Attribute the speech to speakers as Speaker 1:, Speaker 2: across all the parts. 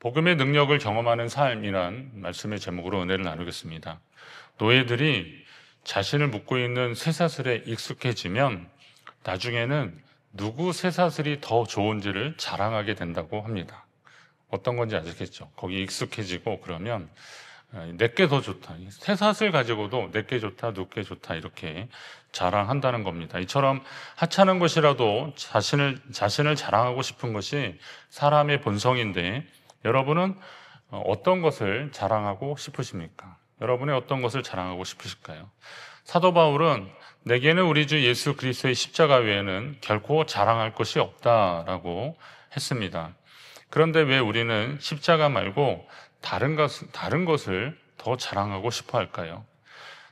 Speaker 1: 복음의 능력을 경험하는 삶이란 말씀의 제목으로 은혜를 나누겠습니다. 노예들이 자신을 묶고 있는 쇠사슬에 익숙해지면 나중에는 누구 쇠사슬이 더 좋은지를 자랑하게 된다고 합니다. 어떤 건지 아시겠죠? 거기 익숙해지고 그러면 내게 더 좋다. 쇠사슬 가지고도 내게 좋다, 누게 좋다 이렇게 자랑한다는 겁니다. 이처럼 하찮은 것이라도 자신을 자랑하고 싶은 것이 사람의 본성인데 여러분은 어떤 것을 자랑하고 싶으십니까? 여러분의 어떤 것을 자랑하고 싶으실까요? 사도 바울은 내게는 우리 주 예수 그리스도의 십자가 외에는 결코 자랑할 것이 없다라고 했습니다. 그런데 왜 우리는 십자가 말고 다른 것을 더 자랑하고 싶어 할까요?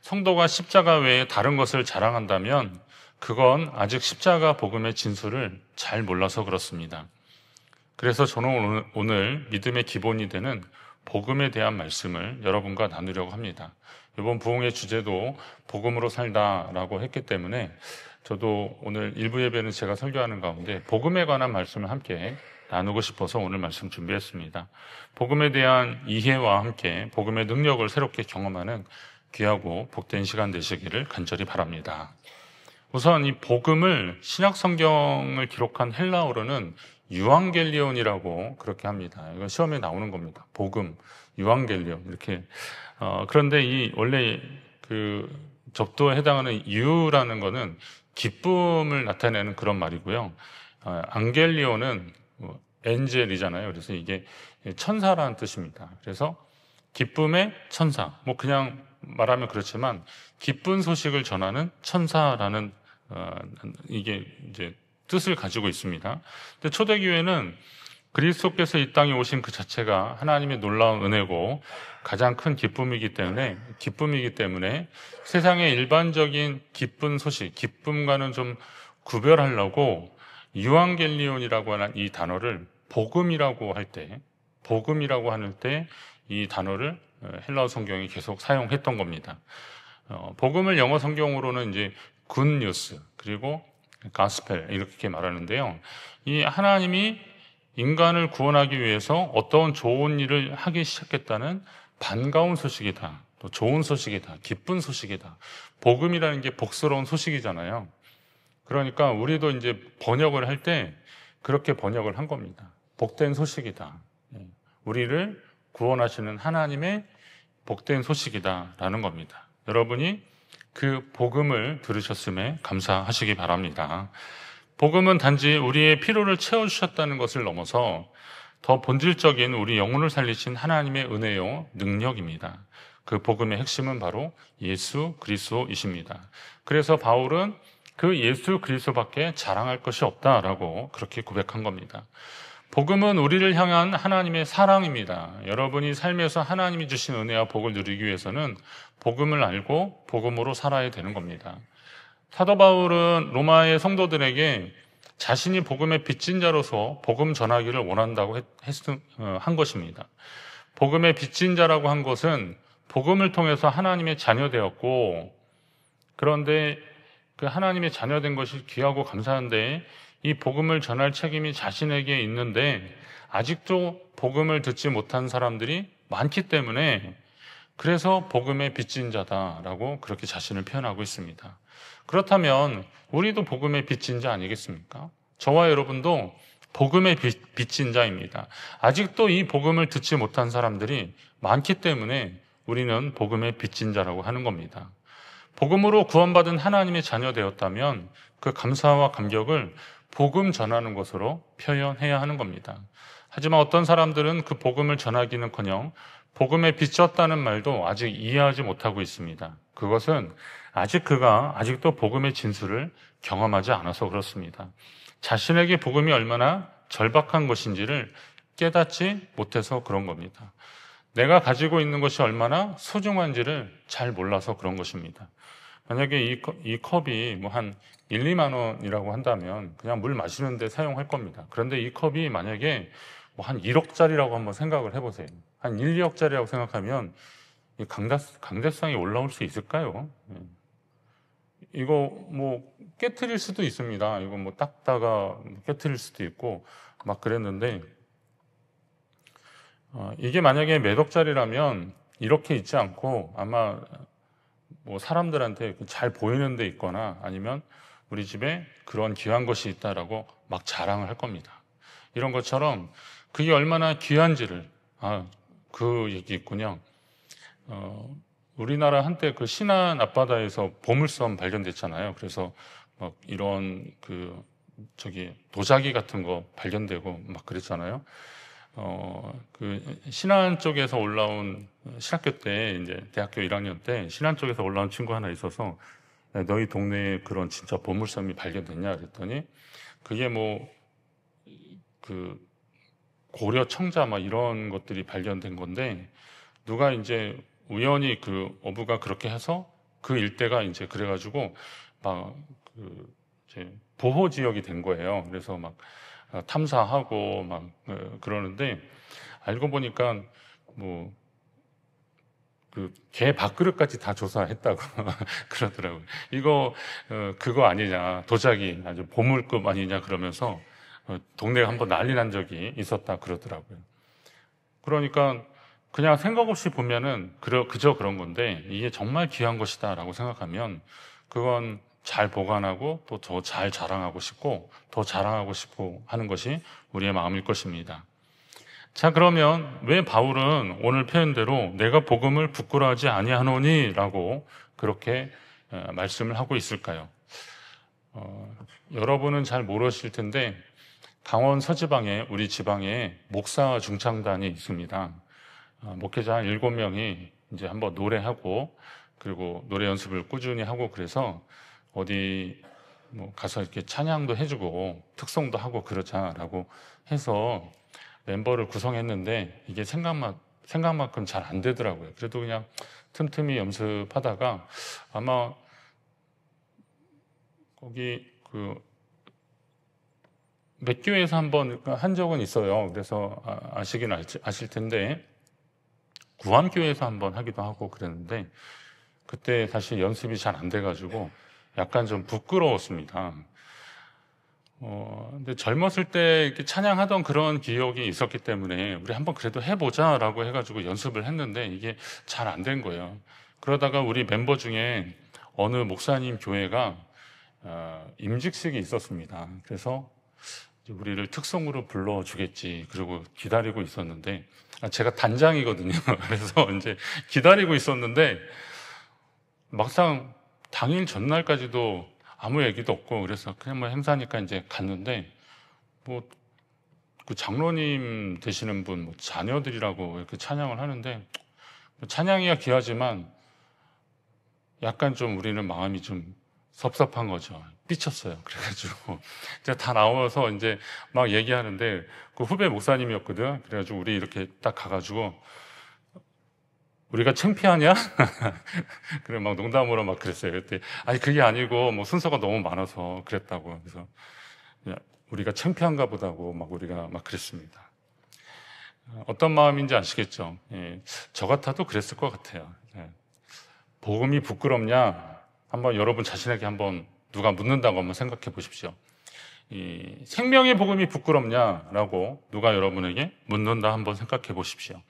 Speaker 1: 성도가 십자가 외에 다른 것을 자랑한다면 그건 아직 십자가 복음의 진수를 잘 몰라서 그렇습니다. 그래서 저는 오늘 믿음의 기본이 되는 복음에 대한 말씀을 여러분과 나누려고 합니다. 이번 부흥의 주제도 복음으로 살다라고 했기 때문에 저도 오늘 일부 예배는 제가 설교하는 가운데 복음에 관한 말씀을 함께 나누고 싶어서 오늘 말씀 준비했습니다. 복음에 대한 이해와 함께 복음의 능력을 새롭게 경험하는 귀하고 복된 시간 되시기를 간절히 바랍니다. 우선 이 복음을 신약 성경을 기록한 헬라어로는 유앙겔리온이라고 그렇게 합니다. 이건 시험에 나오는 겁니다. 복음, 유앙겔리온 이렇게. 그런데 이 원래 그 접두에 해당하는 유라는 거는 기쁨을 나타내는 그런 말이고요. 앙겔리온은 엔젤이잖아요. 그래서 이게 천사라는 뜻입니다. 그래서 기쁨의 천사. 뭐 그냥 말하면 그렇지만 기쁜 소식을 전하는 천사라는 이게 이제 뜻을 가지고 있습니다. 근데 초대교회는 그리스도께서 이 땅에 오신 그 자체가 하나님의 놀라운 은혜고 가장 큰 기쁨이기 때문에 세상의 일반적인 기쁜 소식, 기쁨과는 좀 구별하려고 유앙겔리온이라고 하는 이 단어를 복음이라고 할 때 이 단어를 헬라어 성경이 계속 사용했던 겁니다. 복음을 영어 성경으로는 이제 굿뉴스 그리고 가스펠 이렇게 말하는데요. 이 하나님이 인간을 구원하기 위해서 어떤 좋은 일을 하기 시작했다는 반가운 소식이다. 또 좋은 소식이다. 기쁜 소식이다. 복음이라는 게 복스러운 소식이잖아요. 그러니까 우리도 이제 번역을 할 때 그렇게 번역을 한 겁니다. 복된 소식이다. 우리를 구원하시는 하나님의 복된 소식이다라는 겁니다. 여러분이 그 복음을 들으셨음에 감사하시기 바랍니다. 복음은 단지 우리의 필요를 채워주셨다는 것을 넘어서 더 본질적인 우리 영혼을 살리신 하나님의 은혜요 능력입니다. 그 복음의 핵심은 바로 예수 그리스도이십니다. 그래서 바울은 그 예수 그리스도밖에 자랑할 것이 없다라고 그렇게 고백한 겁니다. 복음은 우리를 향한 하나님의 사랑입니다. 여러분이 삶에서 하나님이 주신 은혜와 복을 누리기 위해서는 복음을 알고 복음으로 살아야 되는 겁니다. 사도 바울은 로마의 성도들에게 자신이 복음의 빚진 자로서 복음 전하기를 원한다고 한 것입니다. 복음의 빚진 자라고 한 것은 복음을 통해서 하나님의 자녀되었고, 그런데 그 하나님의 자녀된 것이 귀하고 감사한데 이 복음을 전할 책임이 자신에게 있는데 아직도 복음을 듣지 못한 사람들이 많기 때문에 그래서 복음의 빚진 자다라고 그렇게 자신을 표현하고 있습니다. 그렇다면 우리도 복음의 빚진 자 아니겠습니까? 저와 여러분도 복음의 빚진 자입니다. 아직도 이 복음을 듣지 못한 사람들이 많기 때문에 우리는 복음의 빚진 자라고 하는 겁니다. 복음으로 구원받은 하나님의 자녀 되었다면 그 감사와 감격을 복음 전하는 것으로 표현해야 하는 겁니다. 하지만 어떤 사람들은 그 복음을 전하기는커녕 복음에 빚졌다는 말도 아직 이해하지 못하고 있습니다. 그것은 그가 아직도 복음의 진수를 경험하지 않아서 그렇습니다. 자신에게 복음이 얼마나 절박한 것인지를 깨닫지 못해서 그런 겁니다. 내가 가지고 있는 것이 얼마나 소중한지를 잘 몰라서 그런 것입니다. 만약에 이 컵이 뭐 한 1, 2만 원이라고 한다면 그냥 물 마시는데 사용할 겁니다. 그런데 이 컵이 만약에 뭐 한 1억짜리라고 한번 생각을 해보세요. 한 1, 2억짜리라고 생각하면 이 강대성이 올라올 수 있을까요? 이거 뭐 깨트릴 수도 있습니다. 이거 뭐 닦다가 깨트릴 수도 있고 막 그랬는데 이게 만약에 매독자리라면 이렇게 있지 않고 아마 뭐 사람들한테 잘 보이는 데 있거나 아니면 우리 집에 그런 귀한 것이 있다라고 막 자랑을 할 겁니다. 이런 것처럼 그게 얼마나 귀한지를, 그 얘기 있군요. 우리나라 한때 그 신안 앞바다에서 보물섬 발견됐잖아요. 그래서 막 이런 도자기 같은 거 발견되고 막 그랬잖아요. 그 신안 쪽에서 올라온 신학교 때 이제 대학교 1학년 때 신안 쪽에서 올라온 친구 하나 있어서 너희 동네에 그런 진짜 보물섬이 발견됐냐 그랬더니 그게 뭐 그 고려 청자 막 이런 것들이 발견된 건데 누가 이제 우연히 그 어부가 그렇게 해서 그 일대가 이제 그래가지고 막 이제 보호 지역이 된 거예요. 그래서 막 탐사하고 막 그러는데 알고 보니까 뭐 그 개 밥그릇까지 다 조사했다고 그러더라고요. 이거 그거 아니냐, 도자기 아주 보물급 아니냐 그러면서 동네가 한번 난리 난 적이 있었다 그러더라고요. 그러니까 그냥 생각 없이 보면은 그저 그런 건데 이게 정말 귀한 것이다라고 생각하면 그건 잘 보관하고 또 더 잘 자랑하고 싶고 더 자랑하고 싶고 하는 것이 우리의 마음일 것입니다. 자, 그러면 왜 바울은 오늘 표현대로 내가 복음을 부끄러워하지 아니하노니 라고 그렇게 말씀을 하고 있을까요? 여러분은 잘 모르실 텐데 강원 서지방에 우리 지방에 목사 중창단이 있습니다. 목회자 7명이 이제 한번 노래하고 그리고 노래 연습을 꾸준히 하고 그래서 어디 뭐 가서 이렇게 찬양도 해주고 특송도 하고 그러자라고 해서 멤버를 구성했는데 이게 생각만큼 잘 안 되더라고요. 그래도 그냥 틈틈이 연습하다가 아마 거기 몇 교회에서 한번 한 적은 있어요. 그래서 아실 텐데 구암교회에서 한번 하기도 하고 그랬는데 그때 사실 연습이 잘 안 돼가지고 약간 좀 부끄러웠습니다. 근데 젊었을 때 이렇게 찬양하던 그런 기억이 있었기 때문에 우리 한번 그래도 해보자라고 해가지고 연습을 했는데 이게 잘 안 된 거예요. 그러다가 우리 멤버 중에 어느 목사님 교회가 임직식이 있었습니다. 그래서 우리를 특송으로 불러주겠지 그러고 기다리고 있었는데 제가 단장이거든요. 그래서 이제 기다리고 있었는데 막상 당일 전날까지도 아무 얘기도 없고 그래서 그냥 뭐 행사니까 이제 갔는데 뭐 그 장로님 되시는 분 뭐 자녀들이라고 이렇게 찬양을 하는데 찬양이야 귀하지만 약간 좀 우리는 마음이 좀 섭섭한 거죠. 삐쳤어요. 그래가지고 제가 다 나와서 이제 막 얘기하는데 그 후배 목사님이었거든. 그래가지고 우리 이렇게 딱 가가지고 우리가 창피하냐? 그래 막 농담으로 막 그랬어요. 그랬더니 아니 그게 아니고 뭐 순서가 너무 많아서 그랬다고. 그래서 우리가 창피한가 보다고 막 우리가 막 그랬습니다. 어떤 마음인지 아시겠죠? 예, 저 같아도 그랬을 것 같아요. 예. 복음이 부끄럽냐? 한번 여러분 자신에게 한번 누가 묻는다고 한번 생각해 보십시오. 이 생명의 복음이 부끄럽냐라고 누가 여러분에게 묻는다 한번 생각해 보십시오.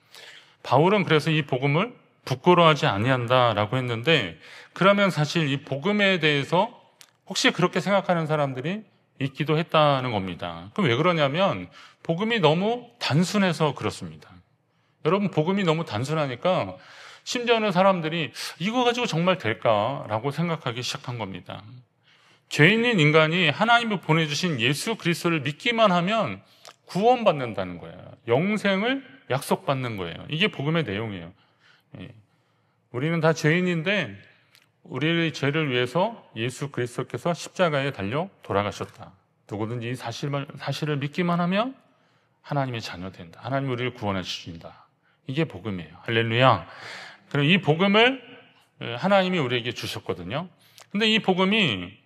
Speaker 1: 바울은 그래서 이 복음을 부끄러워하지 아니한다라고 했는데 그러면 사실 이 복음에 대해서 혹시 그렇게 생각하는 사람들이 있기도 했다는 겁니다. 그럼 왜 그러냐면 복음이 너무 단순해서 그렇습니다. 여러분 복음이 너무 단순하니까 심지어는 사람들이 이거 가지고 정말 될까라고 생각하기 시작한 겁니다. 죄인인 인간이 하나님이 보내주신 예수 그리스도를 믿기만 하면 구원받는다는 거예요. 영생을 약속받는 거예요. 이게 복음의 내용이에요. 우리는 다 죄인인데 우리의 죄를 위해서 예수 그리스도께서 십자가에 달려 돌아가셨다. 누구든지 이 사실을 믿기만 하면 하나님의 자녀 된다. 하나님 우리를 구원해 주신다. 이게 복음이에요. 할렐루야. 그럼 이 복음을 하나님이 우리에게 주셨거든요. 근데 이 복음의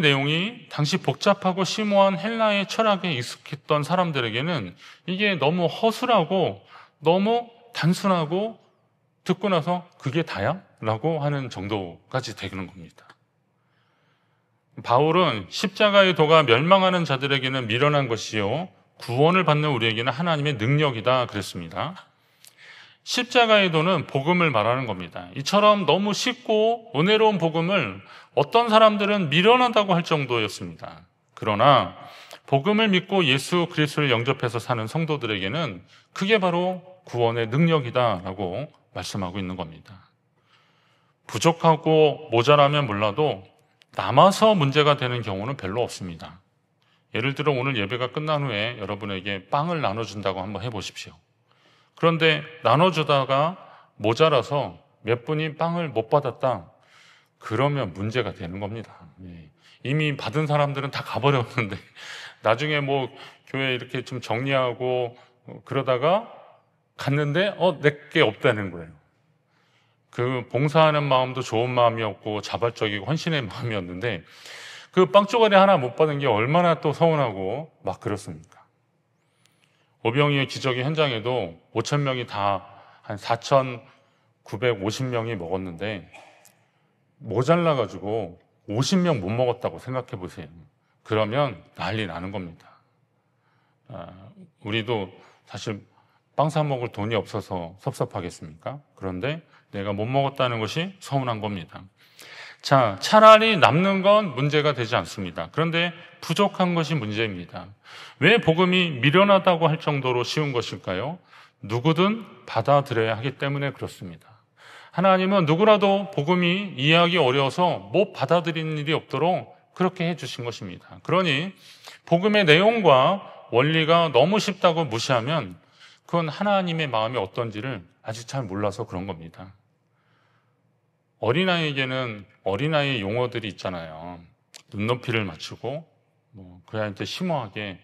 Speaker 1: 내용이 당시 복잡하고 심오한 헬라의 철학에 익숙했던 사람들에게는 이게 너무 허술하고 너무 단순하고 듣고 나서 그게 다야? 라고 하는 정도까지 되는 겁니다. 바울은 십자가의 도가 멸망하는 자들에게는 미련한 것이요 구원을 받는 우리에게는 하나님의 능력이다 그랬습니다. 십자가의 도는 복음을 말하는 겁니다. 이처럼 너무 쉽고 은혜로운 복음을 어떤 사람들은 미련하다고 할 정도였습니다. 그러나 복음을 믿고 예수 그리스도를 영접해서 사는 성도들에게는 그게 바로 구원의 능력이다라고 말씀하고 있는 겁니다. 부족하고 모자라면 몰라도 남아서 문제가 되는 경우는 별로 없습니다. 예를 들어 오늘 예배가 끝난 후에 여러분에게 빵을 나눠준다고 한번 해보십시오. 그런데 나눠주다가 모자라서 몇 분이 빵을 못 받았다. 그러면 문제가 되는 겁니다. 이미 받은 사람들은 다 가버렸는데 나중에 뭐 교회 이렇게 좀 정리하고 그러다가 갔는데 내게 없다는 거예요. 그 봉사하는 마음도 좋은 마음이었고 자발적이고 헌신의 마음이었는데 그 빵조가리 하나 못 받은 게 얼마나 또 서운하고 막 그렇습니까? 오병이의 기적의 현장에도 5,000명이 다 한 4,950명이 먹었는데 모자라가지고 50명 못 먹었다고 생각해 보세요. 그러면 난리 나는 겁니다. 우리도 사실 빵 사 먹을 돈이 없어서 섭섭하겠습니까? 그런데 내가 못 먹었다는 것이 서운한 겁니다. 자, 차라리 남는 건 문제가 되지 않습니다. 그런데 부족한 것이 문제입니다. 왜 복음이 미련하다고 할 정도로 쉬운 것일까요? 누구든 받아들여야 하기 때문에 그렇습니다. 하나님은 누구라도 복음이 이해하기 어려워서 못 받아들이는 일이 없도록 그렇게 해주신 것입니다. 그러니 복음의 내용과 원리가 너무 쉽다고 무시하면 그건 하나님의 마음이 어떤지를 아직 잘 몰라서 그런 겁니다. 어린아이에게는 어린아이 용어들이 있잖아요. 눈높이를 맞추고 그 아이한테 심오하게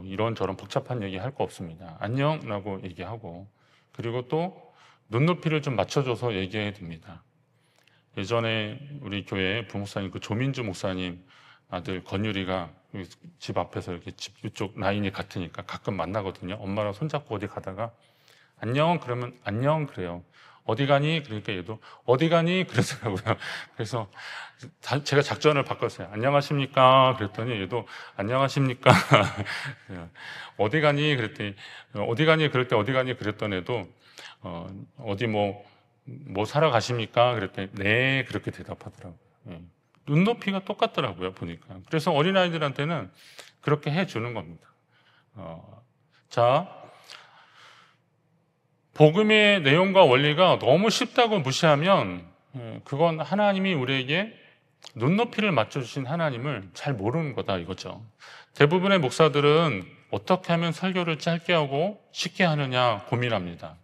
Speaker 1: 이런저런 복잡한 얘기 할 거 없습니다. 안녕라고 얘기하고 그리고 또 눈높이를 좀 맞춰줘서 얘기해야 됩니다. 예전에 우리 교회 부목사님 그 조민주 목사님 아들 건율이가 집 앞에서 이렇게 집 이쪽 라인이 같으니까 가끔 만나거든요. 엄마랑 손잡고 어디 가다가 안녕 그러면 안녕 그래요. 어디 가니? 그러니까 얘도 어디 가니? 그러더라고요. 그래서 제가 작전을 바꿨어요. 안녕하십니까? 그랬더니 얘도 안녕하십니까? 어디 가니? 그랬더니 어디 가니? 그럴 때 어디 가니? 그랬던 애도 어디 뭐 사러 가십니까? 그랬더니 네 그렇게 대답하더라고요. 눈높이가 똑같더라고요 보니까. 그래서 어린아이들한테는 그렇게 해주는 겁니다. 자, 복음의 내용과 원리가 너무 쉽다고 무시하면 그건 하나님이 우리에게 눈높이를 맞춰주신 하나님을 잘 모르는 거다 이거죠. 대부분의 목사들은 어떻게 하면 설교를 짧게 하고 쉽게 하느냐 고민합니다.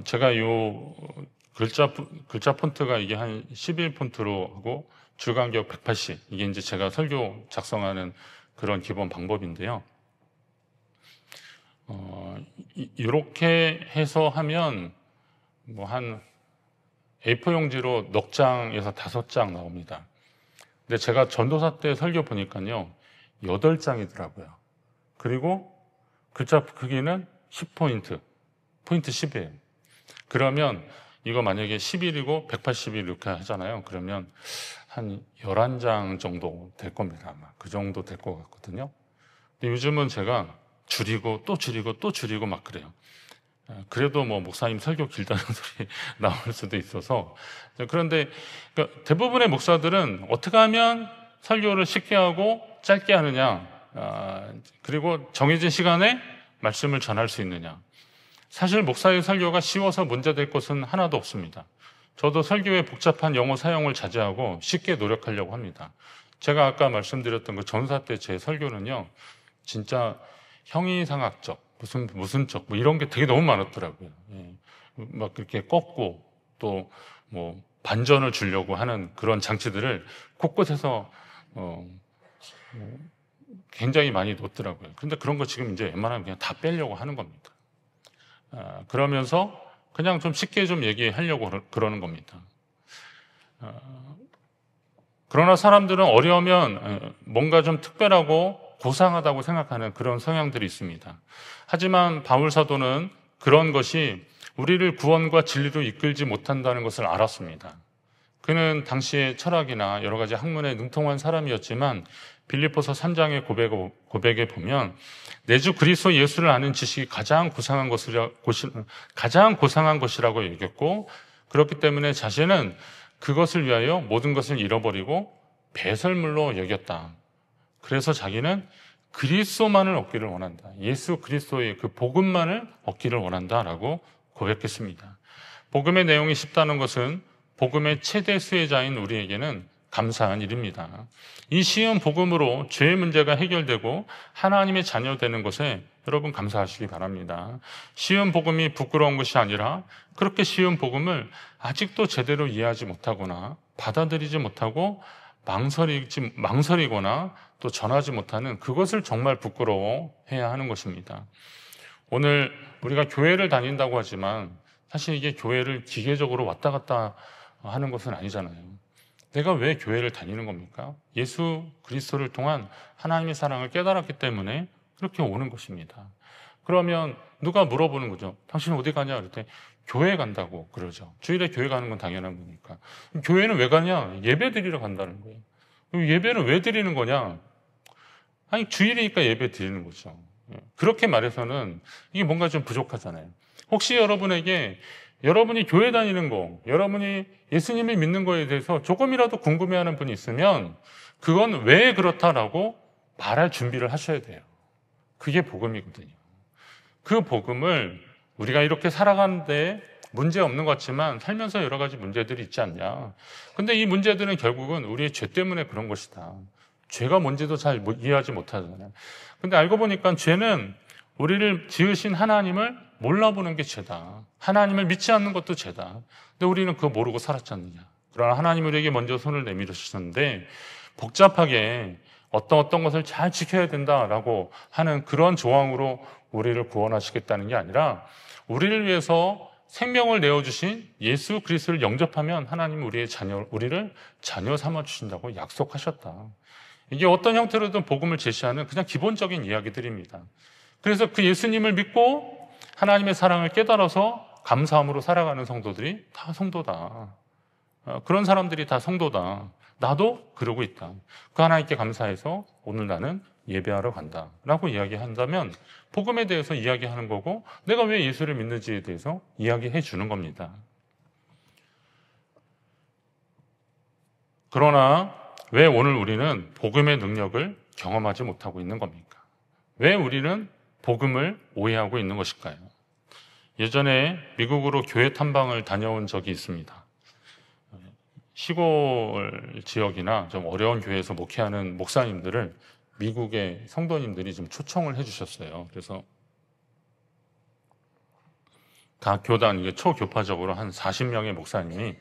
Speaker 1: 제가 요 글자 폰트가 이게 한 11폰트로 하고 줄간격 180 이게 이제 제가 설교 작성하는 그런 기본 방법인데요. 이렇게 해서 하면 한 A4 용지로 넉 장에서 5장 나옵니다. 근데 제가 전도사 때 설교 보니까요 8장이더라고요. 그리고 글자 크기는 10포인트, 포인트 10이에요. 그러면 이거 만약에 10일이고 180일 이렇게 하잖아요. 그러면 한 11장 정도 될 겁니다. 아마 그 정도 될 것 같거든요. 근데 요즘은 제가 줄이고 또 줄이고 또 줄이고 막 그래요. 그래도 목사님 설교 길다는 소리 나올 수도 있어서. 그런데 그러니까 대부분의 목사들은 어떻게 하면 설교를 쉽게 하고 짧게 하느냐, 그리고 정해진 시간에 말씀을 전할 수 있느냐. 사실 목사의 설교가 쉬워서 문제될 것은 하나도 없습니다. 저도 설교의 복잡한 영어 사용을 자제하고 쉽게 노력하려고 합니다. 제가 아까 말씀드렸던 그 전사 때 제 설교는요, 진짜 형이상학적, 무슨 적, 이런 게 되게 너무 많았더라고요. 막 그렇게 꺾고 또 반전을 주려고 하는 그런 장치들을 곳곳에서 굉장히 많이 놓더라고요. 그런데 그런 거 지금 이제 웬만하면 그냥 다 빼려고 하는 겁니다. 그러면서 그냥 좀 쉽게 좀 얘기하려고 그러는 겁니다. 그러나 사람들은 어려우면 뭔가 좀 특별하고 고상하다고 생각하는 그런 성향들이 있습니다. 하지만 바울 사도는 그런 것이 우리를 구원과 진리로 이끌지 못한다는 것을 알았습니다. 그는 당시의 철학이나 여러 가지 학문에 능통한 사람이었지만 빌립보서 3장의 고백에 보면 내 주 그리스도 예수를 아는 지식이 가장 고상한 것이라고 여겼고, 그렇기 때문에 자신은 그것을 위하여 모든 것을 잃어버리고 배설물로 여겼다. 그래서 자기는 그리스도만을 얻기를 원한다. 예수 그리스도의 그 복음만을 얻기를 원한다라고 고백했습니다. 복음의 내용이 쉽다는 것은 복음의 최대 수혜자인 우리에게는 감사한 일입니다. 이 쉬운 복음으로 죄의 문제가 해결되고 하나님의 자녀 되는 것에 여러분 감사하시기 바랍니다. 쉬운 복음이 부끄러운 것이 아니라 그렇게 쉬운 복음을 아직도 제대로 이해하지 못하거나 받아들이지 못하고 망설이거나 또 전하지 못하는 그것을 정말 부끄러워해야 하는 것입니다. 오늘 우리가 교회를 다닌다고 하지만 사실 이게 교회를 기계적으로 왔다 갔다 하는 것은 아니잖아요. 내가 왜 교회를 다니는 겁니까? 예수 그리스도를 통한 하나님의 사랑을 깨달았기 때문에 그렇게 오는 것입니다. 그러면 누가 물어보는 거죠. 당신 어디 가냐? 그랬더니 교회 간다고 그러죠. 주일에 교회 가는 건 당연한 거니까. 교회는 왜 가냐? 예배 드리러 간다는 거예요. 예배는 왜 드리는 거냐? 아니, 주일이니까 예배 드리는 거죠. 그렇게 말해서는 이게 뭔가 좀 부족하잖아요. 혹시 여러분에게 여러분이 교회 다니는 거, 여러분이 예수님을 믿는 거에 대해서 조금이라도 궁금해하는 분이 있으면 그건 왜 그렇다라고 말할 준비를 하셔야 돼요. 그게 복음이거든요. 그 복음을 우리가 이렇게 살아가는데 문제 없는 것 같지만 살면서 여러 가지 문제들이 있지 않냐. 근데 이 문제들은 결국은 우리의 죄 때문에 그런 것이다. 죄가 뭔지도 잘 이해하지 못하잖아요. 근데 알고 보니까 죄는 우리를 지으신 하나님을 몰라보는 게 죄다. 하나님을 믿지 않는 것도 죄다. 근데 우리는 그거 모르고 살았지 않느냐. 그러나 하나님 우리에게 먼저 손을 내밀으셨는데 복잡하게 어떤 것을 잘 지켜야 된다라고 하는 그런 조항으로 우리를 구원하시겠다는 게 아니라 우리를 위해서 생명을 내어주신 예수 그리스도를 영접하면 하나님은 우리를 자녀 삼아주신다고 약속하셨다. 이게 어떤 형태로든 복음을 제시하는 그냥 기본적인 이야기들입니다. 그래서 그 예수님을 믿고 하나님의 사랑을 깨달아서 감사함으로 살아가는 성도들이 다 성도다. 그런 사람들이 다 성도다. 나도 그러고 있다. 그 하나님께 감사해서 오늘 나는 예배하러 간다 라고 이야기한다면 복음에 대해서 이야기하는 거고 내가 왜 예수를 믿는지에 대해서 이야기해 주는 겁니다. 그러나 왜 오늘 우리는 복음의 능력을 경험하지 못하고 있는 겁니까? 왜 우리는 복음을 오해하고 있는 것일까요? 예전에 미국으로 교회 탐방을 다녀온 적이 있습니다. 시골 지역이나 좀 어려운 교회에서 목회하는 목사님들을 미국의 성도님들이 좀 초청을 해주셨어요. 그래서 각 교단, 이게 초교파적으로 한 40명의 목사님이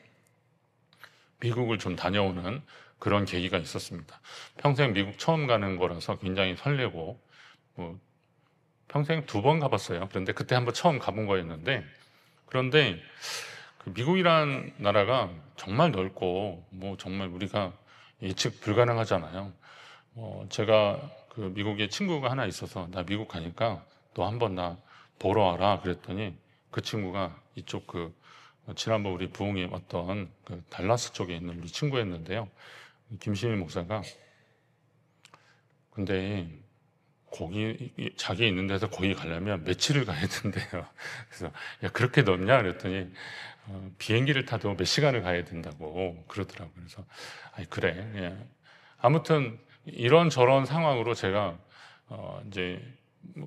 Speaker 1: 미국을 좀 다녀오는 그런 계기가 있었습니다. 평생 미국 처음 가는 거라서 굉장히 설레고, 평생 2번 가봤어요. 그런데 그때 한번 처음 가본 거였는데, 그런데 그 미국이란 나라가 정말 넓고, 정말 우리가 예측 불가능하잖아요. 제가 그 미국에 친구가 하나 있어서 나 미국 가니까 너 한번 나 보러 와라 그랬더니 그 친구가 이쪽 지난번 우리 부흥에 왔던 그 달라스 쪽에 있는 우리 친구였는데요. 김시민 목사가 근데 거기 자기 있는 데서 거기 가려면 며칠을 가야 된대요. 그래서 야 그렇게 넓냐 그랬더니 비행기를 타도 몇 시간을 가야 된다고 그러더라고요. 그래서 아니 그래. 예. 아무튼 이런저런 상황으로 제가 이제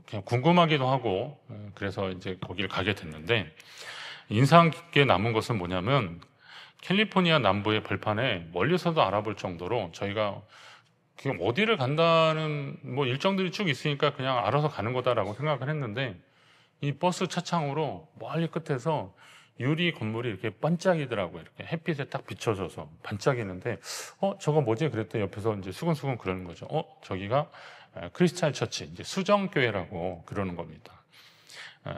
Speaker 1: 그냥 궁금하기도 하고 그래서 이제 거기를 가게 됐는데 인상 깊게 남은 것은 뭐냐면 캘리포니아 남부의 벌판에 멀리서도 알아볼 정도로 저희가 그냥 어디를 간다는 일정들이 쭉 있으니까 그냥 알아서 가는 거다라고 생각을 했는데 이 버스 차창으로 멀리 끝에서 유리 건물이 이렇게 반짝이더라고요. 이렇게 햇빛에 딱 비춰져서 반짝이는데 저거 뭐지? 그랬더니 옆에서 이제 수근수근 그러는 거죠. 저기가 크리스찬 처치, 이제 수정교회라고 그러는 겁니다.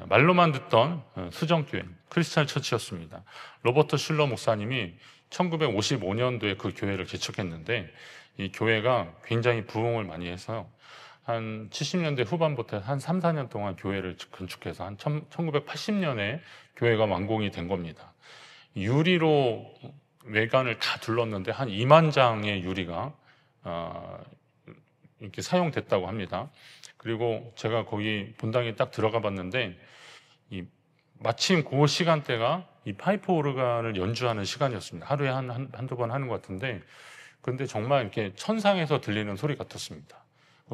Speaker 1: 말로만 듣던 수정교회, 크리스찬 처치였습니다. 로버트 슐러 목사님이 1955년도에 그 교회를 개척했는데 이 교회가 굉장히 부흥을 많이 해서 한 70년대 후반부터 한 3, 4년 동안 교회를 건축해서 한 1980년에 교회가 완공이 된 겁니다. 유리로 외관을 다 둘렀는데 한 2만 장의 유리가 이렇게 사용됐다고 합니다. 그리고 제가 거기 본당에 딱 들어가 봤는데 마침 그 시간대가 이 파이프 오르간을 연주하는 시간이었습니다. 하루에 한두 번 하는 것 같은데, 근데 정말 이렇게 천상에서 들리는 소리 같았습니다.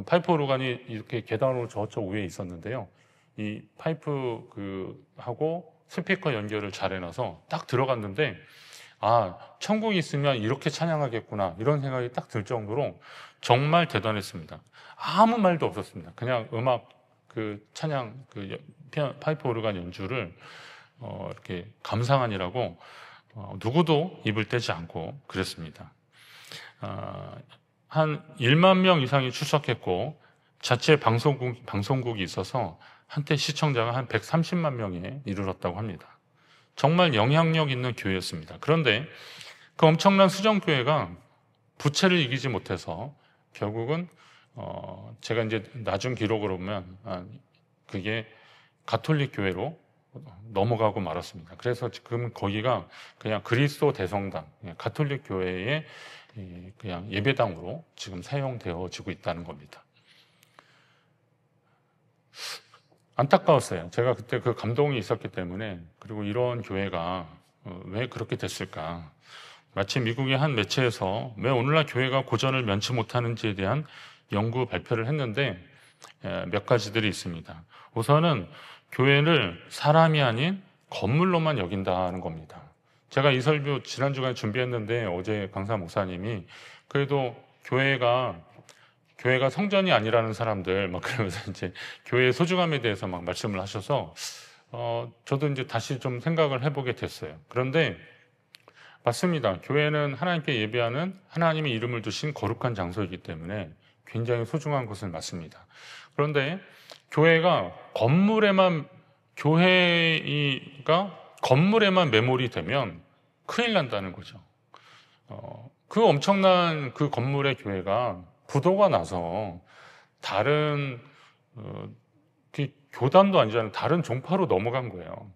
Speaker 1: 파이프 오르간이 이렇게 계단으로 저쪽 위에 있었는데요. 이 파이프 하고 스피커 연결을 잘 해놔서 딱 들어갔는데, 아, 천국이 있으면 이렇게 찬양하겠구나, 이런 생각이 딱 들 정도로 정말 대단했습니다. 아무 말도 없었습니다. 그냥 음악 찬양 파이프 오르간 연주를 이렇게 감상하느라고 누구도 입을 떼지 않고 그랬습니다. 한 1만 명 이상이 출석했고 자체 방송국이 있어서 한때 시청자가 한 130만 명에 이르렀다고 합니다. 정말 영향력 있는 교회였습니다. 그런데 그 엄청난 수정교회가 부채를 이기지 못해서 결국은 제가 이제 나중 기록으로 보면 그게 가톨릭 교회로 넘어가고 말았습니다. 그래서 지금 거기가 그냥 그리스도 대성당, 가톨릭 교회의 그냥 예배당으로 지금 사용되어지고 있다는 겁니다. 안타까웠어요. 제가 그때 그 감동이 있었기 때문에. 그리고 이런 교회가 왜 그렇게 됐을까? 마치 미국의 한 매체에서 왜 오늘날 교회가 고전을 면치 못하는지에 대한 연구 발표를 했는데 몇 가지들이 있습니다. 우선은 교회를 사람이 아닌 건물로만 여긴다는 겁니다. 제가 이 설교 지난주간에 준비했는데 어제 강사 목사님이 그래도 교회가 성전이 아니라는 사람들 막 그러면서 이제 교회의 소중함에 대해서 막 말씀을 하셔서 저도 이제 다시 좀 생각을 해보게 됐어요. 그런데 맞습니다. 교회는 하나님께 예배하는 하나님의 이름을 두신 거룩한 장소이기 때문에 굉장히 소중한 것은 맞습니다. 그런데 교회가 건물에만 매몰이 되면 큰일 난다는 거죠. 그 엄청난 그 건물의 교회가 부도가 나서 다른 교단도 아니잖아요. 다른 종파로 넘어간 거예요.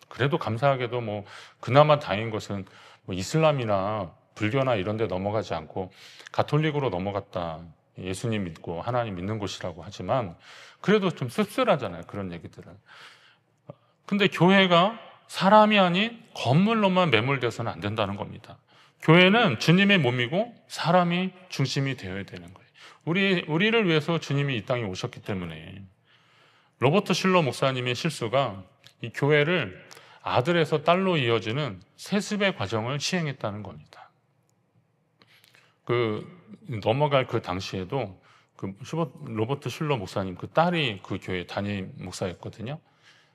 Speaker 1: 그래도 감사하게도 뭐 그나마 다행인 것은 뭐 이슬람이나 불교나 이런 데 넘어가지 않고 가톨릭으로 넘어갔다. 예수님 믿고 하나님 믿는 곳이라고 하지만 그래도 좀 씁쓸하잖아요. 그런 얘기들은. 근데 교회가 사람이 아닌 건물로만 매몰돼서는 안 된다는 겁니다. 교회는 주님의 몸이고 사람이 중심이 되어야 되는 거예요. 우리를 위해서 주님이 이 땅에 오셨기 때문에. 로버트 실러 목사님의 실수가 이 교회를 아들에서 딸로 이어지는 세습의 과정을 시행했다는 겁니다. 넘어갈 그 당시에도 로버트 실러 목사님 그 딸이 그 교회 담임 목사였거든요.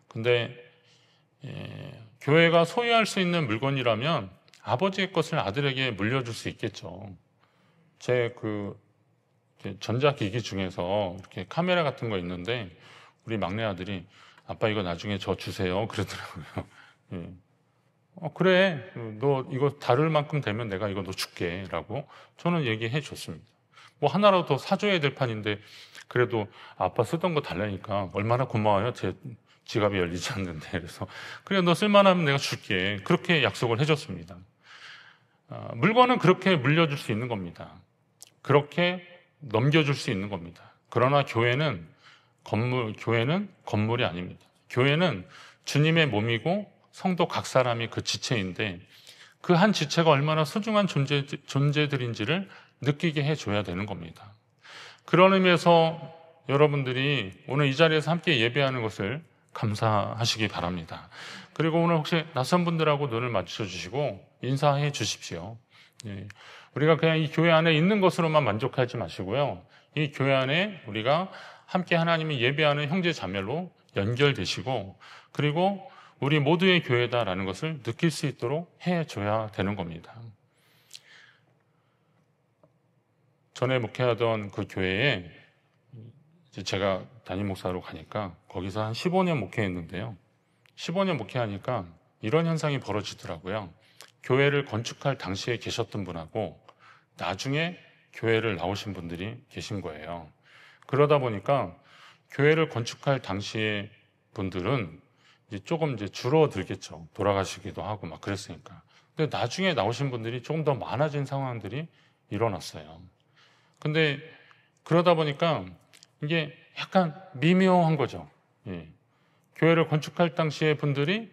Speaker 1: 근데 교회가 소유할 수 있는 물건이라면 아버지의 것을 아들에게 물려줄 수 있겠죠. 제 전자기기 중에서 이렇게 카메라 같은 거 있는데 우리 막내 아들이 아빠 이거 나중에 저 주세요 그러더라고요. 그래, 너 이거 다룰 만큼 되면 내가 이거 너 줄게 라고 저는 얘기해 줬습니다. 뭐 하나라도 더 사줘야 될 판인데 그래도 아빠 쓰던 거 달라니까 얼마나 고마워요. 제 지갑이 열리지 않는데. 그래서 그래, 너 쓸만하면 내가 줄게, 그렇게 약속을 해줬습니다. 물건은 그렇게 물려줄 수 있는 겁니다. 그렇게 넘겨줄 수 있는 겁니다. 그러나 교회는 건물이 아닙니다. 교회는 주님의 몸이고 성도 각 사람이 그 지체인데 그 한 지체가 얼마나 소중한 존재들인지를 느끼게 해줘야 되는 겁니다. 그런 의미에서 여러분들이 오늘 이 자리에서 함께 예배하는 것을 감사하시기 바랍니다. 그리고 오늘 혹시 낯선 분들하고 눈을 맞춰 주시고 인사해 주십시오. 우리가 그냥 이 교회 안에 있는 것으로만 만족하지 마시고요. 이 교회 안에 우리가 함께 하나님이 예배하는 형제 자매로 연결되시고 그리고 우리 모두의 교회다라는 것을 느낄 수 있도록 해줘야 되는 겁니다. 전에 목회하던 그 교회에 제가 담임 목사로 가니까 거기서 한 15년 목회했는데요. 15년 목회하니까 이런 현상이 벌어지더라고요. 교회를 건축할 당시에 계셨던 분하고 나중에 교회를 나오신 분들이 계신 거예요. 그러다 보니까 교회를 건축할 당시의 분들은 조금 줄어들겠죠. 돌아가시기도 하고 막 그랬으니까. 근데 나중에 나오신 분들이 조금 더 많아진 상황들이 일어났어요. 근데 그러다 보니까 이게 약간 미묘한 거죠. 예. 교회를 건축할 당시에 분들이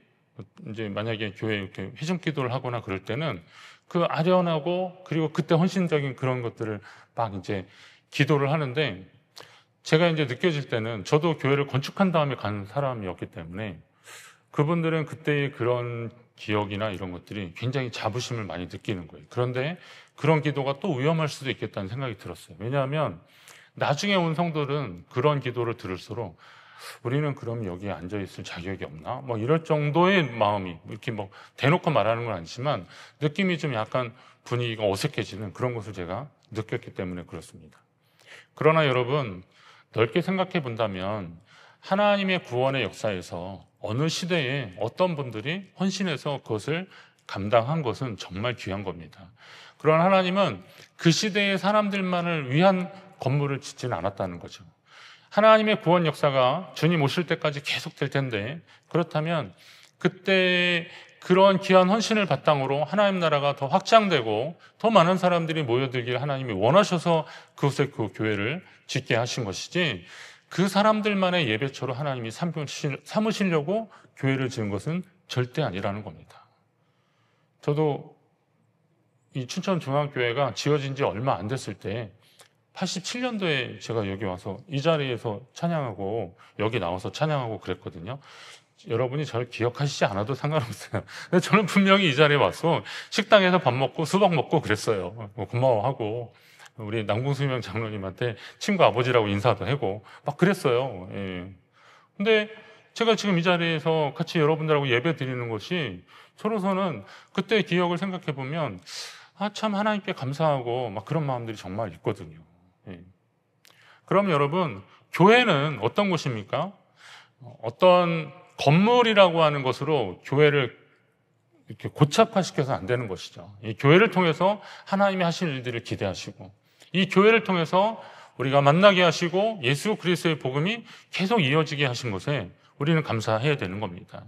Speaker 1: 이제 만약에 교회 이렇게 회중 기도를 하거나 그럴 때는 그 아련하고 그리고 그때 헌신적인 그런 것들을 막 이제 기도를 하는데, 제가 이제 느껴질 때는 저도 교회를 건축한 다음에 간 사람이었기 때문에 그분들은 그때의 그런 기억이나 이런 것들이 굉장히 자부심을 많이 느끼는 거예요. 그런데 그런 기도가 또 위험할 수도 있겠다는 생각이 들었어요. 왜냐하면 나중에 온 성도들은 그런 기도를 들을수록 우리는 그럼 여기에 앉아있을 자격이 없나? 뭐 이럴 정도의 마음이, 이렇게 뭐 대놓고 말하는 건 아니지만 느낌이 좀 약간 분위기가 어색해지는 그런 것을 제가 느꼈기 때문에 그렇습니다. 그러나 여러분, 넓게 생각해 본다면 하나님의 구원의 역사에서 어느 시대에 어떤 분들이 헌신해서 그것을 감당한 것은 정말 귀한 겁니다. 그러나 하나님은 그 시대의 사람들만을 위한 건물을 짓지는 않았다는 거죠. 하나님의 구원 역사가 주님 오실 때까지 계속될 텐데, 그렇다면 그때 그런 귀한 헌신을 바탕으로 하나님 나라가 더 확장되고 더 많은 사람들이 모여들기를 하나님이 원하셔서 그곳에 그 교회를 짓게 하신 것이지, 그 사람들만의 예배처로 하나님이 삼으시려고 교회를 지은 것은 절대 아니라는 겁니다. 저도 이 춘천중앙교회가 지어진 지 얼마 안 됐을 때 87년도에 제가 여기 와서 이 자리에서 찬양하고 여기 나와서 찬양하고 그랬거든요. 여러분이 저를 기억하시지 않아도 상관없어요. 근데 저는 분명히 이 자리에 와서 식당에서 밥 먹고 수박 먹고 그랬어요. 고마워하고 우리 남궁수명 장로님한테 친구 아버지라고 인사도 하고 막 그랬어요. 예. 근데 제가 지금 이 자리에서 같이 여러분들하고 예배 드리는 것이, 저로서는 그때 기억을 생각해 보면 참 하나님께 감사하고 막 그런 마음들이 정말 있거든요. 예. 그럼 여러분, 교회는 어떤 곳입니까? 어떤 건물이라고 하는 것으로 교회를 이렇게 고착화시켜서 안 되는 것이죠. 이 교회를 통해서 하나님이 하실 일들을 기대하시고, 이 교회를 통해서 우리가 만나게 하시고 예수 그리스도의 복음이 계속 이어지게 하신 것에 우리는 감사해야 되는 겁니다.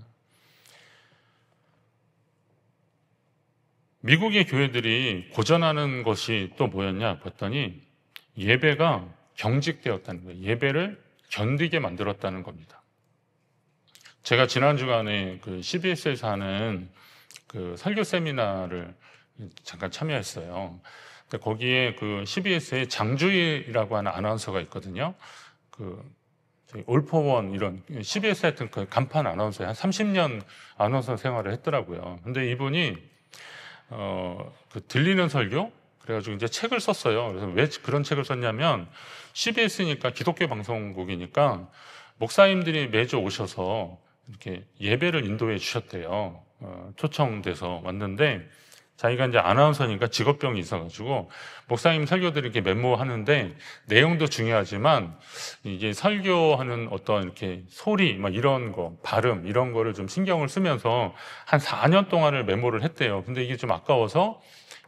Speaker 1: 미국의 교회들이 고전하는 것이 또 뭐였냐 봤더니 예배가 경직되었다는 거예요. 예배를 견디게 만들었다는 겁니다. 제가 지난 주간에 그 CBS에서 하는 그 설교 세미나를 잠깐 참여했어요. 근데 거기에 그 CBS의 장주희라고 하는 아나운서가 있거든요. 그 올포원 이런 CBS 하여튼 그 간판 아나운서에 한 30년 아나운서 생활을 했더라고요. 근데 이분이 그 들리는 설교? 그래가지고 이제 책을 썼어요. 그래서 왜 그런 책을 썼냐면, CBS니까 기독교 방송국이니까 목사님들이 매주 오셔서 이렇게 예배를 인도해 주셨대요. 초청돼서 왔는데, 자기가 이제 아나운서니까 직업병이 있어가지고 목사님 설교들을 이렇게 메모하는데 내용도 중요하지만 이게 설교하는 어떤 이렇게 소리 막 이런 거, 발음 이런 거를 좀 신경을 쓰면서 한 4년 동안을 메모를 했대요. 근데 이게 좀 아까워서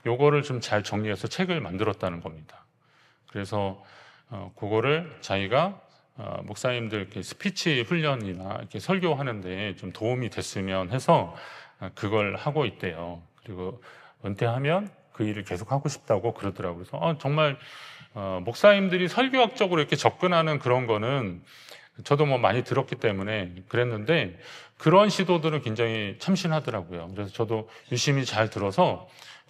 Speaker 1: 요거를 좀 잘 정리해서 책을 만들었다는 겁니다. 그래서 그거를 자기가 목사님들 이렇게 스피치 훈련이나 이렇게 설교하는데 좀 도움이 됐으면 해서 그걸 하고 있대요. 그리고 은퇴하면 그 일을 계속 하고 싶다고 그러더라고요. 그래서 정말 목사님들이 설교학적으로 이렇게 접근하는 그런 거는 저도 뭐 많이 들었기 때문에 그랬는데, 그런 시도들은 굉장히 참신하더라고요. 그래서 저도 유심히 잘 들어서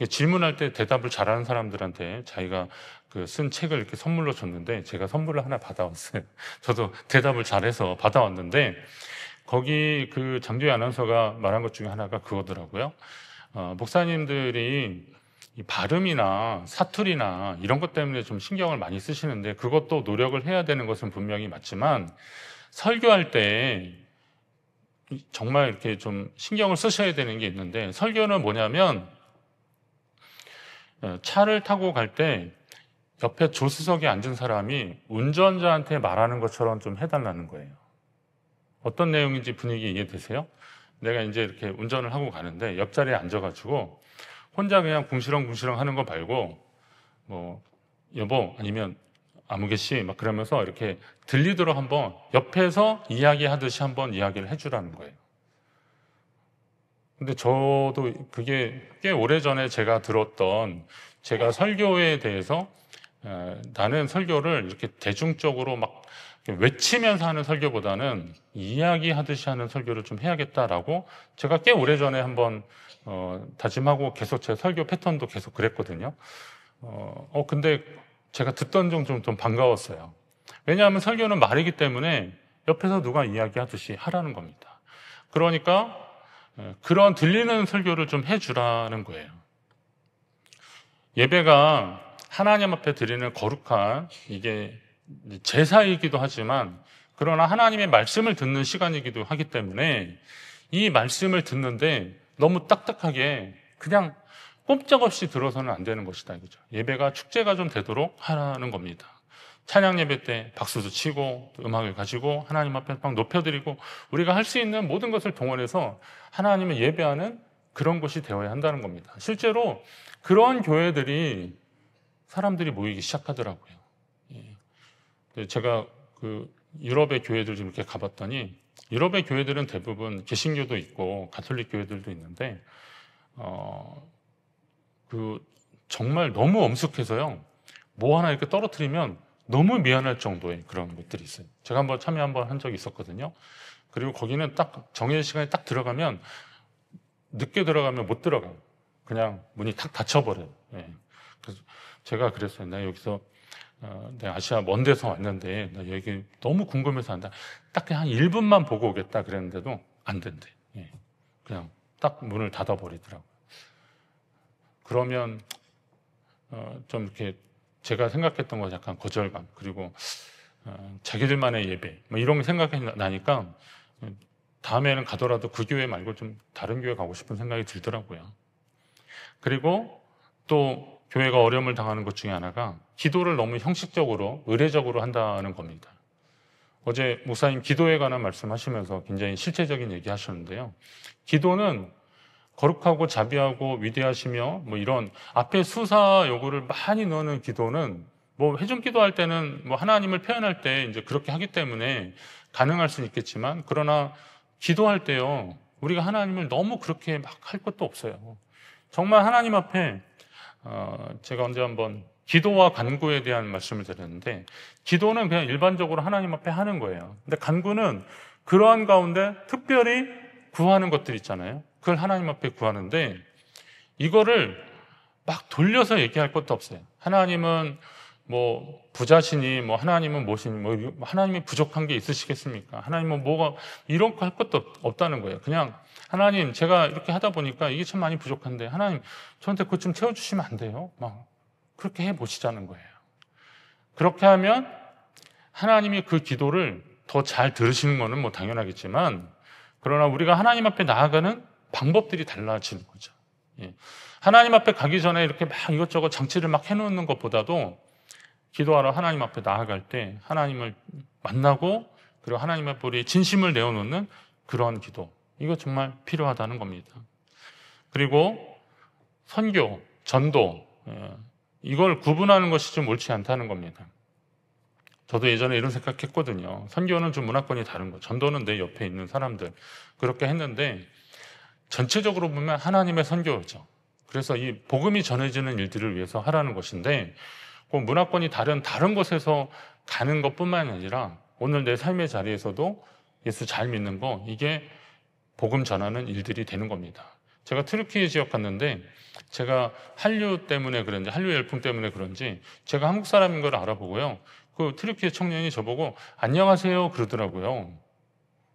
Speaker 1: 질문할 때 대답을 잘하는 사람들한테 자기가 그 쓴 책을 이렇게 선물로 줬는데, 제가 선물을 하나 받아왔어요. 저도 대답을 잘해서 받아왔는데, 거기 그 장주희 아나운서가 말한 것 중에 하나가 그거더라고요. 목사님들이 이 발음이나 사투리나 이런 것 때문에 좀 신경을 많이 쓰시는데, 그것도 노력을 해야 되는 것은 분명히 맞지만 설교할 때 정말 이렇게 좀 신경을 쓰셔야 되는 게 있는데, 설교는 뭐냐면 차를 타고 갈 때 옆에 조수석에 앉은 사람이 운전자한테 말하는 것처럼 좀 해달라는 거예요. 어떤 내용인지 분위기 이해되세요? 내가 이제 이렇게 운전을 하고 가는데 옆자리에 앉아가지고 혼자 그냥 궁시렁궁시렁 하는 거 말고, 뭐 여보 아니면 아무개씨 막 그러면서 이렇게 들리도록 한번 옆에서 이야기하듯이 한번 이야기를 해주라는 거예요. 근데 저도 그게 꽤 오래전에 제가 들었던, 제가 설교에 대해서 나는 설교를 이렇게 대중적으로 막 외치면서 하는 설교보다는 이야기하듯이 하는 설교를 좀 해야겠다라고 제가 꽤 오래전에 한번 다짐하고 계속 제 설교 패턴도 계속 그랬거든요. 근데 제가 듣던 중 좀 반가웠어요. 왜냐하면 설교는 말이기 때문에 옆에서 누가 이야기하듯이 하라는 겁니다. 그러니까 그런 들리는 설교를 좀 해주라는 거예요. 예배가 하나님 앞에 드리는 거룩한 이게 제사이기도 하지만 그러나 하나님의 말씀을 듣는 시간이기도 하기 때문에 이 말씀을 듣는데 너무 딱딱하게 그냥 꼼짝없이 들어서는 안 되는 것이다 이거죠. 예배가 축제가 좀 되도록 하라는 겁니다. 찬양 예배 때 박수도 치고 음악을 가지고 하나님 앞에 막 높여드리고 우리가 할 수 있는 모든 것을 동원해서 하나님을 예배하는 그런 곳이 되어야 한다는 겁니다. 실제로 그런 교회들이 사람들이 모이기 시작하더라고요. 제가 그 유럽의 교회들 좀 이렇게 가봤더니 유럽의 교회들은 대부분 개신교도 있고 가톨릭 교회들도 있는데 정말 너무 엄숙해서요. 뭐 하나 이렇게 떨어뜨리면 너무 미안할 정도의 그런 것들이 있어요. 제가 한번 참여 한번 한 적이 있었거든요. 그리고 거기는 딱 정해진 시간에 딱 들어가면 늦게 들어가면 못 들어가요. 그냥 문이 탁 닫혀버려요. 그래서 제가 그랬어요. 나 여기서 내가 아시아 먼 데서 왔는데 나 여기 너무 궁금해서 한다. 딱 한 1분만 보고 오겠다 그랬는데도 안 된대. 그냥 딱 문을 닫아버리더라고요. 그러면 좀 이렇게 제가 생각했던 거 약간 거절감 그리고 자기들만의 예배 뭐 이런 게 생각이 나니까 다음에는 가더라도 그 교회 말고 좀 다른 교회 가고 싶은 생각이 들더라고요. 그리고 또 교회가 어려움을 당하는 것 중에 하나가 기도를 너무 형식적으로 의례적으로 한다는 겁니다. 어제 목사님 기도에 관한 말씀하시면서 굉장히 실제적인 얘기 하셨는데요. 기도는 거룩하고 자비하고 위대하시며 뭐 이런 앞에 수사 요구를 많이 넣는 기도는 뭐 회중 기도할 때는 뭐 하나님을 표현할 때 이제 그렇게 하기 때문에 가능할 수는 있겠지만 그러나 기도할 때요 우리가 하나님을 너무 그렇게 막 할 것도 없어요. 정말 하나님 앞에 제가 언제 한번 기도와 간구에 대한 말씀을 드렸는데 기도는 그냥 일반적으로 하나님 앞에 하는 거예요. 근데 간구는 그러한 가운데 특별히 구하는 것들 있잖아요. 그걸 하나님 앞에 구하는데 이거를 막 돌려서 얘기할 것도 없어요. 하나님은 뭐 부자시니 뭐 하나님은 뭐시니 뭐 하나님이 부족한 게 있으시겠습니까? 하나님은 뭐가 이런 거 할 것도 없다는 거예요. 그냥 하나님 제가 이렇게 하다 보니까 이게 참 많이 부족한데 하나님 저한테 그것 좀 채워주시면 안 돼요? 막 그렇게 해보시자는 거예요. 그렇게 하면 하나님이 그 기도를 더 잘 들으시는 거는 뭐 당연하겠지만 그러나 우리가 하나님 앞에 나아가는 방법들이 달라지는 거죠. 하나님 앞에 가기 전에 이렇게 막 이것저것 장치를 막 해놓는 것보다도 기도하러 하나님 앞에 나아갈 때 하나님을 만나고 그리고 하나님 앞에 우리 진심을 내어놓는 그런 기도 이거 정말 필요하다는 겁니다. 그리고 선교, 전도 이걸 구분하는 것이 좀 옳지 않다는 겁니다. 저도 예전에 이런 생각했거든요. 선교는 좀 문화권이 다른 거, 전도는 내 옆에 있는 사람들 그렇게 했는데 전체적으로 보면 하나님의 선교죠. 그래서 이 복음이 전해지는 일들을 위해서 하라는 것인데 그 문화권이 다른 곳에서 가는 것뿐만 아니라 오늘 내 삶의 자리에서도 예수 잘 믿는 거 이게 복음 전하는 일들이 되는 겁니다. 제가 트르키예 지역 갔는데 제가 한류 때문에 그런지 한류 열풍 때문에 그런지 제가 한국 사람인 걸 알아보고요. 그 트르키예 청년이 저보고 안녕하세요 그러더라고요.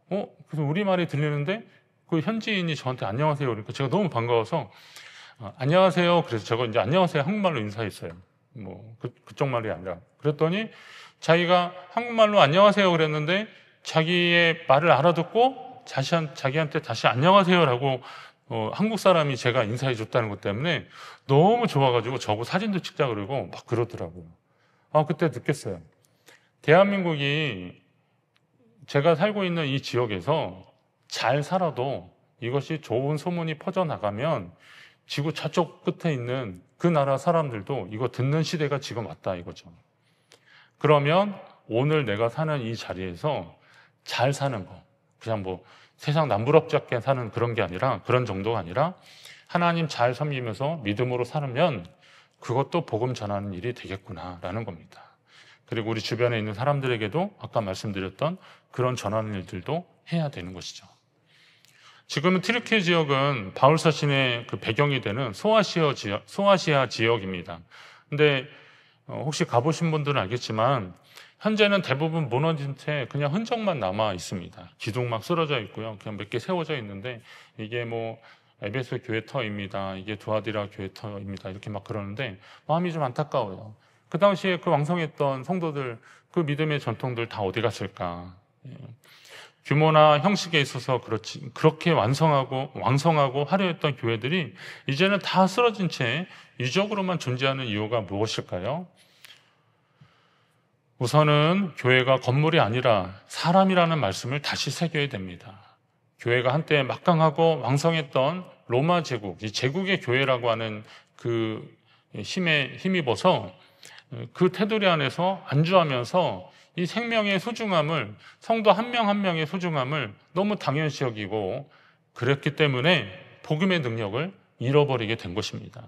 Speaker 1: 그래서 우리말이 들리는데 그 현지인이 저한테 안녕하세요 그러니까 제가 너무 반가워서 안녕하세요. 그래서 제가 이제 안녕하세요 한국말로 인사했어요. 뭐 그쪽 말이 아니라 그랬더니 자기가 한국말로 안녕하세요 그랬는데 자기의 말을 알아듣고 자기한테 다시 안녕하세요라고 한국 사람이 제가 인사해 줬다는 것 때문에 너무 좋아가지고 저하고 사진도 찍자 그러고 막 그러더라고요. 그때 느꼈어요. 대한민국이 제가 살고 있는 이 지역에서 잘 살아도 이것이 좋은 소문이 퍼져나가면 지구 저쪽 끝에 있는 그 나라 사람들도 이거 듣는 시대가 지금 왔다 이거죠. 그러면 오늘 내가 사는 이 자리에서 잘 사는 거 그냥 뭐 세상 남부럽지않게 사는 그런 게 아니라 그런 정도가 아니라 하나님 잘 섬기면서 믿음으로 살면 그것도 복음 전하는 일이 되겠구나라는 겁니다. 그리고 우리 주변에 있는 사람들에게도 아까 말씀드렸던 그런 전하는 일들도 해야 되는 것이죠. 지금은 튀르키예 지역은 바울 서신의 그 배경이 되는 소아시아 지역입니다. 근데 혹시 가보신 분들은 알겠지만 현재는 대부분 무너진 채 그냥 흔적만 남아 있습니다. 기둥 막 쓰러져 있고요. 그냥 몇 개 세워져 있는데 이게 뭐 에베소 교회 터입니다. 이게 두아디라 교회 터입니다. 이렇게 막 그러는데 마음이 좀 안타까워요. 그 당시에 그 왕성했던 성도들, 그 믿음의 전통들 다 어디 갔을까? 규모나 형식에 있어서 그렇게 왕성하고 화려했던 교회들이 이제는 다 쓰러진 채 유적으로만 존재하는 이유가 무엇일까요? 우선은 교회가 건물이 아니라 사람이라는 말씀을 다시 새겨야 됩니다. 교회가 한때 막강하고 왕성했던 로마 제국, 이 제국의 교회라고 하는 그 힘에 힘입어서 그 테두리 안에서 안주하면서 이 생명의 소중함을, 성도 한 명 한 명의 소중함을 너무 당연시 여기고 그랬기 때문에 복음의 능력을 잃어버리게 된 것입니다.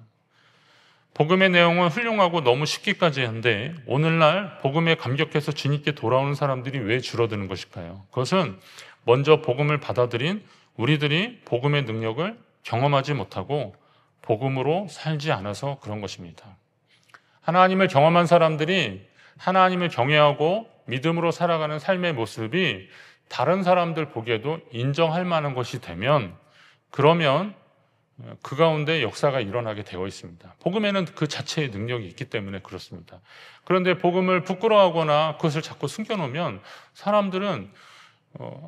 Speaker 1: 복음의 내용은 훌륭하고 너무 쉽기까지 한데 오늘날 복음에 감격해서 주님께 돌아오는 사람들이 왜 줄어드는 것일까요? 그것은 먼저 복음을 받아들인 우리들이 복음의 능력을 경험하지 못하고 복음으로 살지 않아서 그런 것입니다. 하나님을 경험한 사람들이 하나님을 경외하고 믿음으로 살아가는 삶의 모습이 다른 사람들 보기에도 인정할 만한 것이 되면 그러면 그 가운데 역사가 일어나게 되어 있습니다. 복음에는 그 자체의 능력이 있기 때문에 그렇습니다. 그런데 복음을 부끄러워하거나 그것을 자꾸 숨겨놓으면 사람들은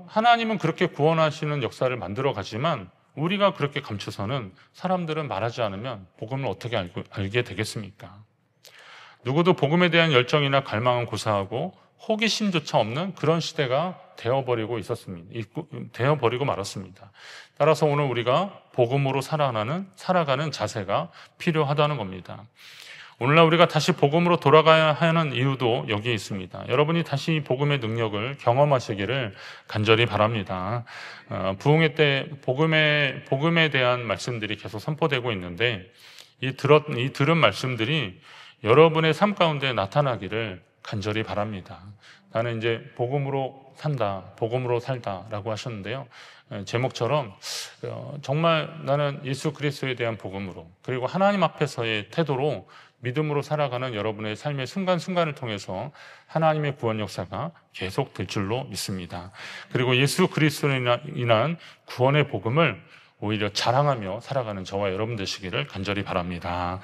Speaker 1: 하나님은 그렇게 구원하시는 역사를 만들어 가지만 우리가 그렇게 감춰서는 사람들은 말하지 않으면 복음을 어떻게 알게 되겠습니까? 누구도 복음에 대한 열정이나 갈망은 고사하고 호기심조차 없는 그런 시대가 되어버리고 말았습니다. 따라서 오늘 우리가 복음으로 살아가는 자세가 필요하다는 겁니다. 오늘날 우리가 다시 복음으로 돌아가야 하는 이유도 여기에 있습니다. 여러분이 다시 복음의 능력을 경험하시기를 간절히 바랍니다. 부흥회 때 복음에 대한 말씀들이 계속 선포되고 있는데 이 들은 말씀들이 여러분의 삶 가운데 나타나기를 간절히 바랍니다. 나는 이제 복음으로 산다, 복음으로 살다라고 하셨는데요. 제목처럼 정말 나는 예수 그리스도에 대한 복음으로 그리고 하나님 앞에서의 태도로 믿음으로 살아가는 여러분의 삶의 순간순간을 통해서 하나님의 구원 역사가 계속될 줄로 믿습니다. 그리고 예수 그리스도로 인한 구원의 복음을 오히려 자랑하며 살아가는 저와 여러분 되시기를 간절히 바랍니다.